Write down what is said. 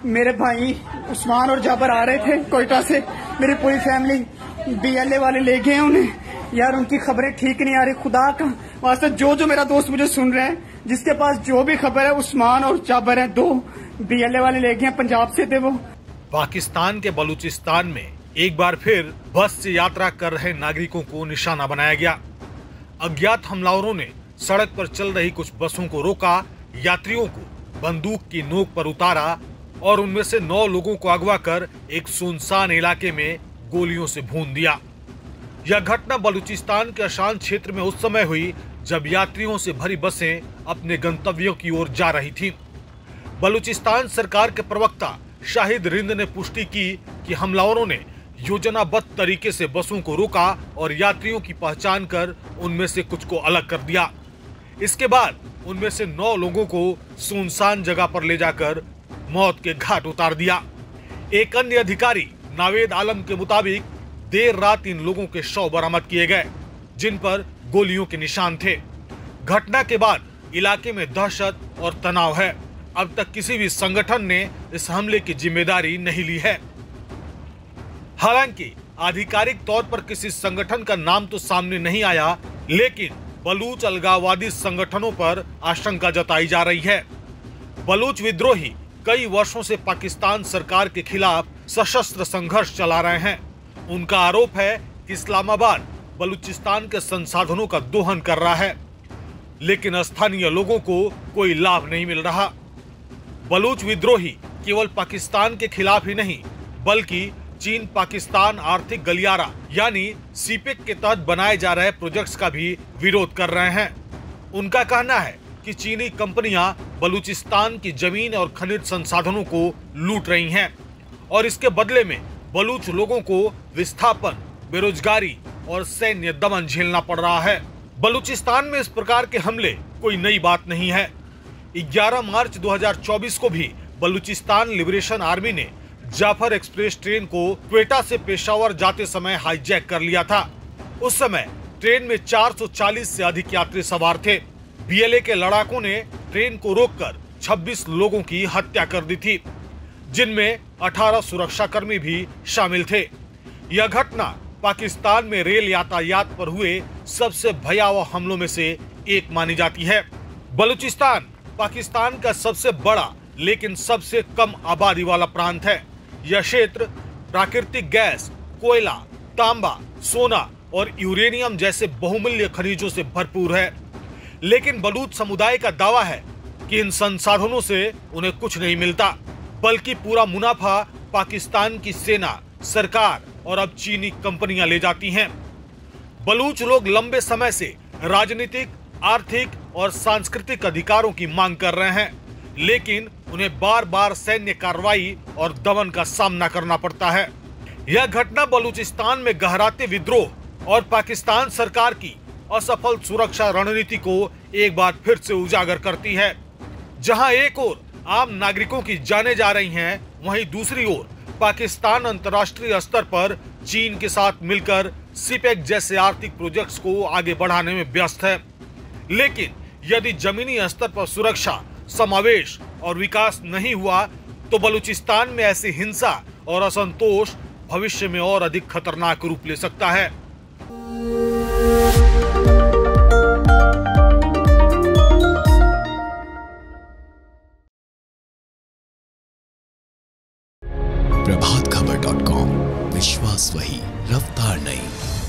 मेरे भाई उस्मान और जाबर आ रहे थे कोयटा से, मेरी पूरी फैमिली बीएलए वाले ले गए हैं उन्हें। यार उनकी खबरें ठीक नहीं आ रही, खुदा का वास्ते जो मेरा दोस्त मुझे सुन रहे हैं, जिसके पास जो भी खबर है, उस्मान और जाबर है, 2 बीएलए वाले ले गए हैं, पंजाब से थे वो। पाकिस्तान के बलूचिस्तान में एक बार फिर बस से यात्रा कर रहे नागरिकों को निशाना बनाया गया। अज्ञात हमलावरों ने सड़क पर चल रही कुछ बसों को रोका, यात्रियों को बंदूक की नोक पर उतारा और उनमें से 9 लोगों को अगवा कर एक सुनसान इलाके में गोलियों से भून दिया। यह घटना बलूचिस्तान के अशांत क्षेत्र में उस समय हुई जब यात्रियों से भरी बसें अपने गंतव्यों की ओर जा रही थीं। बलूचिस्तान सरकार के प्रवक्ता शाहिद रिंद ने पुष्टि की कि हमलावरों ने योजनाबद्ध तरीके से बसों को रोका और यात्रियों की पहचान कर उनमें से कुछ को अलग कर दिया। इसके बाद उनमें से 9 लोगों को सुनसान जगह पर ले जाकर मौत के घाट उतार दिया। एक अन्य अधिकारी नावेद आलम के मुताबिक देर रात इन लोगों के शव बरामद किए गए, जिन पर गोलियों के निशान थे। घटना के बाद इलाके में दहशत और तनाव है। अब तक किसी भी संगठन ने इस हमले की जिम्मेदारी नहीं ली है। हालांकि आधिकारिक तौर पर किसी संगठन का नाम तो सामने नहीं आया, लेकिन बलूच अलगाववादी संगठनों पर आशंका जताई जा रही है। बलूच विद्रोही कई वर्षों से पाकिस्तान सरकार के खिलाफ सशस्त्र संघर्ष चला रहे हैं। उनका आरोप है कि इस्लामाबाद बलूचिस्तान के संसाधनों का दोहन कर रहा है, लेकिन स्थानीय लोगों को कोई लाभ नहीं मिल रहा। बलूच विद्रोही केवल पाकिस्तान के खिलाफ ही नहीं, बल्कि चीन पाकिस्तान आर्थिक गलियारा यानी सीपेक के तहत बनाए जा रहे प्रोजेक्ट्स का भी विरोध कर रहे हैं। उनका कहना है कि चीनी कंपनियां बलूचिस्तान की जमीन और खनिज संसाधनों को लूट रही हैं और इसके बदले में बलूच लोगों को विस्थापन, बेरोजगारी और सैन्य दमन झेलना पड़ रहा है। बलूचिस्तान में इस प्रकार के हमले कोई नई बात नहीं है। 11 मार्च 2024 को भी बलूचिस्तान लिबरेशन आर्मी ने जाफर एक्सप्रेस ट्रेन को क्वेटा से पेशावर जाते समय हाईजैक कर लिया था। उस समय ट्रेन में 440 से अधिक यात्री सवार थे। बीएलए के लड़ाकों ने ट्रेन को रोककर 26 लोगों की हत्या कर दी थी, जिनमें 18 सुरक्षाकर्मी भी शामिल थे। यह घटना पाकिस्तान में रेल यातायात पर हुए सबसे भयावह हमलों में से एक मानी जाती है। बलूचिस्तान पाकिस्तान का सबसे बड़ा लेकिन सबसे कम आबादी वाला प्रांत है। यह क्षेत्र प्राकृतिक गैस, कोयला, तांबा, सोना और यूरेनियम जैसे बहुमूल्य खनिजों से भरपूर है, लेकिन बलूच समुदाय का दावा है कि इन संसाधनों से उन्हें कुछ नहीं मिलता, बल्कि पूरा मुनाफा पाकिस्तान की सेना, सरकार और अब चीनी कंपनियां ले जाती हैं। बलूच लोग लंबे समय से राजनीतिक, आर्थिक और सांस्कृतिक अधिकारों की मांग कर रहे हैं, लेकिन उन्हें बार बार सैन्य कार्रवाई और दमन का सामना करना पड़ता है। यह घटना बलूचिस्तान में गहराते विद्रोह और पाकिस्तान सरकार की असफल सुरक्षा रणनीति को एक बार फिर से उजागर करती है। जहां एक ओर आम नागरिकों की जानें जा रही हैं, वहीं दूसरी ओर पाकिस्तान अंतर्राष्ट्रीय स्तर पर चीन के साथ मिलकर सीपेक जैसे आर्थिक प्रोजेक्ट्स को आगे बढ़ाने में व्यस्त है। लेकिन यदि जमीनी स्तर पर सुरक्षा, समावेश और विकास नहीं हुआ तो बलूचिस्तान में ऐसी हिंसा और असंतोष भविष्य में और अधिक खतरनाक रूप ले सकता है। प्रभातखबर.com, विश्वास वही, रफ्तार नहीं।